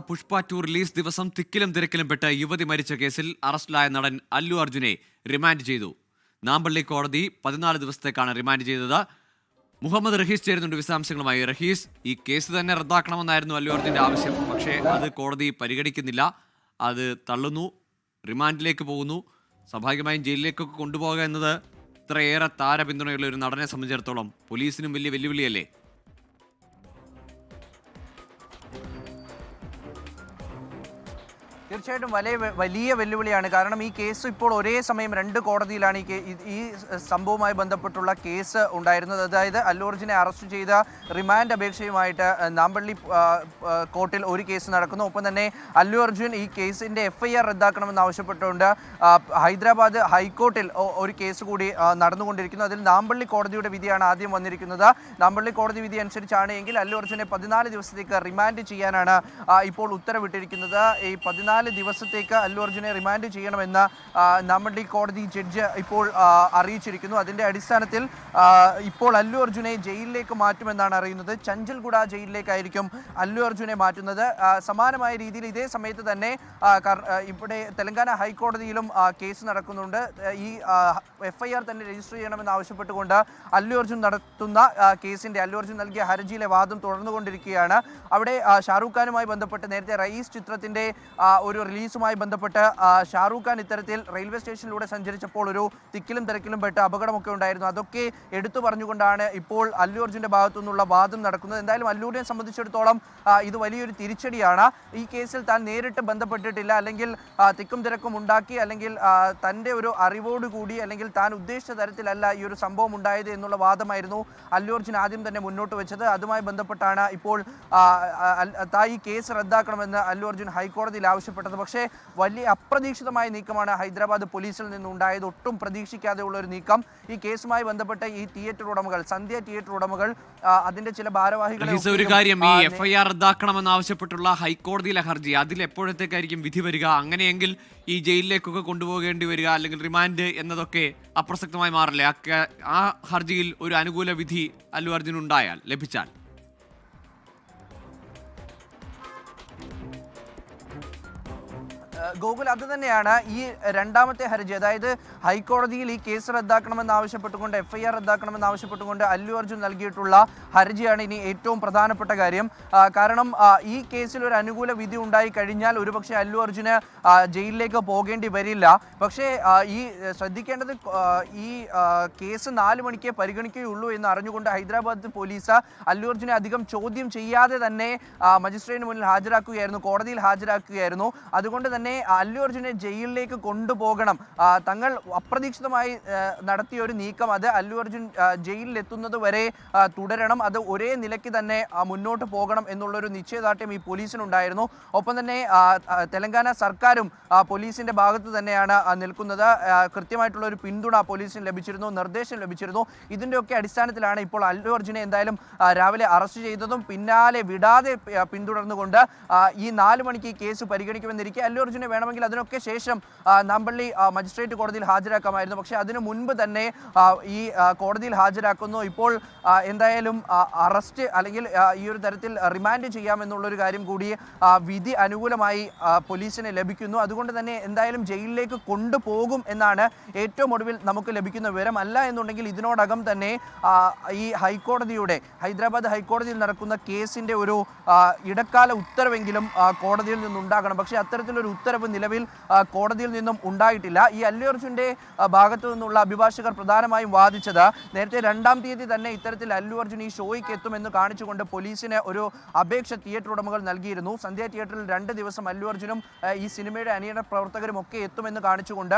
Pushpa 2 release ദിവസം തിക്കിലും തിരക്കിലും പെട്ട് യുവതി മരിച്ച കേസിൽ അറസ്റ്റിലായ നടൻ അല്ലു അർജുനെ റിമാൻഡ് ചെയ്തു. നാമ്പള്ളി കോടതി 14 ദിവസത്തേക്കാണ് റിമാൻഡ് ചെയ്തത്. മുഹമ്മദ് റഹീസ് ചേരുന്നുണ്ട് വിശദാംശങ്ങളുമായി. റഹീസ്, ഈ കേസ് തന്നെ റദ്ദാക്കണമെന്നായിരുന്നു അല്ലു അർജുന്റെ ആവശ്യം. പക്ഷേ അത് കോടതി പരിഗണിക്കുന്നില്ല, അത് തള്ളുന്നു, റിമാൻഡിലേക്ക് പോകുന്നു. സ്വാഭാവികമായും ജയിലിലേക്കൊക്കെ കൊണ്ടുപോകുക എന്നത് ഇത്രയേറെ താരപിന്തുണയുള്ള ഒരു നടനെ സംബന്ധിച്ചിടത്തോളം പോലീസിനും വലിയ വെല്ലുവിളിയല്ലേ? തീർച്ചയായിട്ടും വലിയ വെല്ലുവിളിയാണ്. കാരണം ഈ കേസ് ഇപ്പോൾ ഒരേ സമയം രണ്ട് കോടതിയിലാണ് ഈ സംഭവവുമായി ബന്ധപ്പെട്ടുള്ള കേസ് ഉണ്ടായിരുന്നത്. അതായത് അല്ലു അർജുനെ അറസ്റ്റ് ചെയ്ത റിമാൻഡ് അപേക്ഷയുമായിട്ട് നാമ്പള്ളി കോർട്ടിൽ ഒരു കേസ് നടക്കുന്നു. ഒപ്പം തന്നെ അല്ലു അർജുൻ ഈ കേസിൻ്റെ FIR റദ്ദാക്കണമെന്ന് ആവശ്യപ്പെട്ടുകൊണ്ട് ഹൈദരാബാദ് ഹൈക്കോർട്ടിൽ ഒരു കേസ് കൂടി നടന്നുകൊണ്ടിരിക്കുന്നു. അതിൽ നാമ്പള്ളി കോടതിയുടെ വിധിയാണ് ആദ്യം വന്നിരിക്കുന്നത്. നാമ്പള്ളി കോടതി വിധി അനുസരിച്ചാണ് എങ്കിൽ അല്ലു അർജുനെ 14 ദിവസത്തേക്ക് റിമാൻഡ് ചെയ്യാനാണ് ഇപ്പോൾ ഉത്തരവിട്ടിരിക്കുന്നത്. ഈ 14 ദിവസത്തേക്ക് അല്ലു അർജുനെ റിമാൻഡ് ചെയ്യണമെന്ന് നാമ്പള്ളി കോടതി ജഡ്ജ് ഇപ്പോൾ അറിയിച്ചിരിക്കുന്നു. അതിൻ്റെ അടിസ്ഥാനത്തിൽ ഇപ്പോൾ അല്ലു അർജുനെ ജയിലിലേക്ക് മാറ്റുമെന്നാണ് അറിയുന്നത്. ചഞ്ചൽഗുഡ ജയിലിലേക്കായിരിക്കും അല്ലു അർജുനെ മാറ്റുന്നത്. സമാനമായ രീതിയിൽ ഇതേ സമയത്ത് തന്നെ ഇവിടെ തെലങ്കാന ഹൈക്കോടതിയിലും കേസ് നടക്കുന്നുണ്ട്. ഈ FIR തന്നെ രജിസ്റ്റർ ചെയ്യണമെന്ന് ആവശ്യപ്പെട്ടുകൊണ്ട് അല്ലു അർജുൻ നടത്തുന്ന അല്ലു അർജുൻ നൽകിയ ഹർജിയിലെ വാദം തുടർന്നുകൊണ്ടിരിക്കുകയാണ്. അവിടെ ഷാറൂഖ് ഖാനുമായി ബന്ധപ്പെട്ട് നേരത്തെ റയീസ് ചിത്രത്തിൻ്റെ ഒരു റിലീസുമായി ബന്ധപ്പെട്ട് ഷാറൂഖ് ഖാൻ ഇത്തരത്തിൽ റെയിൽവേ സ്റ്റേഷനിലൂടെ സഞ്ചരിച്ചപ്പോൾ ഒരു തിക്കിലും തിരക്കിലും പെട്ട് അപകടമൊക്കെ ഉണ്ടായിരുന്നു. അതൊക്കെ എടുത്തു പറഞ്ഞുകൊണ്ടാണ് ഇപ്പോൾ അല്ലു അർജുൻ്റെ ഭാഗത്തു നിന്നുള്ള വാദം നടക്കുന്നത്. എന്തായാലും അല്ലുവിനെ സംബന്ധിച്ചിടത്തോളം ഇത് വലിയൊരു തിരിച്ചടിയാണ്. ഈ കേസിൽ താൻ നേരിട്ട് ബന്ധപ്പെട്ടിട്ടില്ല, അല്ലെങ്കിൽ തിക്കും തിരക്കും ഉണ്ടാക്കി, അല്ലെങ്കിൽ തൻ്റെ ഒരു അറിവോടുകൂടി, അല്ലെങ്കിൽ താൻ ഉദ്ദേശിച്ച തരത്തിലല്ല ഈ ഒരു സംഭവം ഉണ്ടായത് എന്നുള്ള വാദമായിരുന്നു അല്ലു അർജുൻ ആദ്യം തന്നെ മുന്നോട്ട് വെച്ചത്. അതുമായി ബന്ധപ്പെട്ടാണ് ഇപ്പോൾ ഈ കേസ് റദ്ദാക്കണമെന്ന് അല്ലു അർജുൻ ഹൈക്കോടതിയിൽ ആവശ്യപ്പെട്ടത്. പക്ഷേ വലിയ അപ്രതീക്ഷിതമായ നീക്കമാണ് ഹൈദരാബാദ് പോലീസിൽ നിന്നുണ്ടായത്. ഒട്ടും പ്രതീക്ഷിക്കാതെയുള്ള ഒരു നീക്കം. ഈ കേസുമായി ബന്ധപ്പെട്ട ഈ തിയേറ്റർ ഉടമകൾ, സന്ധ്യ തിയേറ്റർ ഉടമകൾ, അതിന്റെ ചില ഭാരവാഹികളെ ഒരു കാര്യം, ഈ FIR റദ്ദാക്കണമെന്ന് ആവശ്യപ്പെട്ടുള്ള ഹൈക്കോടതിയിലെ ഹർജി, അതിൽ എപ്പോഴത്തേക്കായിരിക്കും വിധി വരിക? അങ്ങനെയെങ്കിൽ ഈ ജയിലിലേക്കൊക്കെ കൊണ്ടുപോകേണ്ടി വരിക, അല്ലെങ്കിൽ റിമാൻഡ് എന്നതൊക്കെ അപ്രസക്തമായി മാറില്ലേ? ആ ഹർജിയിൽ ഒരു അനുകൂല വിധി അല്ലു അർജുൻ ലഭിച്ചാൽ ഗോകുൽ, അത് തന്നെയാണ് ഈ രണ്ടാമത്തെ ഹർജി. അതായത് ഹൈക്കോടതിയിൽ ഈ കേസ് റദ്ദാക്കണമെന്ന് ആവശ്യപ്പെട്ടുകൊണ്ട്, FIR റദ്ദാക്കണമെന്ന് ആവശ്യപ്പെട്ടുകൊണ്ട് അല്ലു അർജുൻ നൽകിയിട്ടുള്ള ഹർജിയാണ് ഇനി ഏറ്റവും പ്രധാനപ്പെട്ട കാര്യം. കാരണം ഈ കേസിൽ ഒരു അനുകൂല വിധി ഉണ്ടായി കഴിഞ്ഞാൽ ഒരുപക്ഷെ അല്ലു അർജുന് ജയിലിലേക്ക് പോകേണ്ടി വരില്ല. പക്ഷേ ശ്രദ്ധിക്കേണ്ടത്, ഈ കേസ് 4 മണിക്ക് പരിഗണിക്കുകയുള്ളൂ എന്ന് അറിഞ്ഞുകൊണ്ട് ഹൈദരാബാദ് പോലീസ് അല്ലു അർജുനെ അധികം ചോദ്യം ചെയ്യാതെ തന്നെ മജിസ്ട്രേറ്റിന് മുന്നിൽ ഹാജരാക്കുകയായിരുന്നു, കോടതിയിൽ ഹാജരാക്കുകയായിരുന്നു. അതുകൊണ്ട് തന്നെ അല്ലു അർജുനെ ജയിലിലേക്ക് കൊണ്ടുപോകണം. തങ്ങൾ അപ്രതീക്ഷിതമായി നടത്തിയ ഒരു നീക്കം, അത് അല്ലു അർജുൻ ജയിലിൽ എത്തുന്നത് വരെ തുടരണം, അത് ഒരേ നിലയ്ക്ക് തന്നെ മുന്നോട്ട് പോകണം എന്നുള്ളൊരു നിശ്ചയദാർഢ്യം ഈ പോലീസിനുണ്ടായിരുന്നു. ഒപ്പം തന്നെ തെലങ്കാന സർക്കാരും പോലീസിന്റെ ഭാഗത്ത് തന്നെയാണ് നിൽക്കുന്നത്. കൃത്യമായിട്ടുള്ള ഒരു പിന്തുണ പോലീസിന് ലഭിച്ചിരുന്നു, നിർദ്ദേശം ലഭിച്ചിരുന്നു. ഇതിൻ്റെയൊക്കെ അടിസ്ഥാനത്തിലാണ് ഇപ്പോൾ അല്ലു അർജുനെ എന്തായാലും രാവിലെ അറസ്റ്റ് ചെയ്തതും പിന്നാലെ വിടാതെ പിന്തുടർന്നുകൊണ്ട് ഈ 4 മണിക്ക് ഈ കേസ് പരിഗണിക്കുമെന്നിരിക്കെ അല്ലു അർജുനെ വേണമെങ്കിൽ അതിനൊക്കെ ശേഷം നാമ്പള്ളി മജിസ്ട്രേറ്റ് കോടതിയിൽ ഹാജരാക്കാമായിരുന്നു. പക്ഷേ അതിനു മുൻപ് തന്നെ ഈ കോടതിയിൽ ഹാജരാക്കുന്നു. ഇപ്പോൾ എന്തായാലും അറസ്റ്റ്, അല്ലെങ്കിൽ ഈ ഒരു തരത്തിൽ റിമാൻഡ് ചെയ്യാമെന്നുള്ളൊരു കാര്യം കൂടി വിധി അനുകൂലമായി പോലീസിന് ലഭിക്കുന്നു. അതുകൊണ്ട് തന്നെ എന്തായാലും ജയിലിലേക്ക് കൊണ്ടുപോകും എന്നാണ് ഏറ്റവും ഒടുവിൽ നമുക്ക് ലഭിക്കുന്ന വിവരം. അല്ല എന്നുണ്ടെങ്കിൽ ഇതിനോടകം തന്നെ ഈ ഹൈദരാബാദ് ഹൈക്കോടതിയിൽ നടക്കുന്ന കേസിൻ്റെ ഒരു ഇടക്കാല ഉത്തരവെങ്കിലും കോടതിയിൽ നിന്നുണ്ടാകണം. പക്ഷേ അത്തരത്തിലൊരു ഉത്തരവ് നിലവിൽ കോടതിയിൽ നിന്നും ഉണ്ടായിട്ടില്ല. ഈ അല്ലു അർജുൻ്റെ ഭാഗത്തു നിന്നുള്ള അഭിഭാഷകർ പ്രധാനമായും വാദിച്ചത്, നേരത്തെ 2-ാം തീയതി തന്നെ ഇത്തരത്തിൽ അല്ലു അർജുൻ ഈ ഷോയ്ക്ക് എത്തുമെന്ന് കാണിച്ചുകൊണ്ട് പോലീസിന് ഒരു അപേക്ഷ തിയേറ്റർ ഉടമകൾ നൽകിയിരുന്നു. സന്ധ്യ തിയേറ്ററിൽ 2 ദിവസം അല്ലു അർജുനും ഈ സിനിമയുടെ അണിയറ പ്രവർത്തകരും ഒക്കെ എത്തുമെന്ന് കാണിച്ചുകൊണ്ട്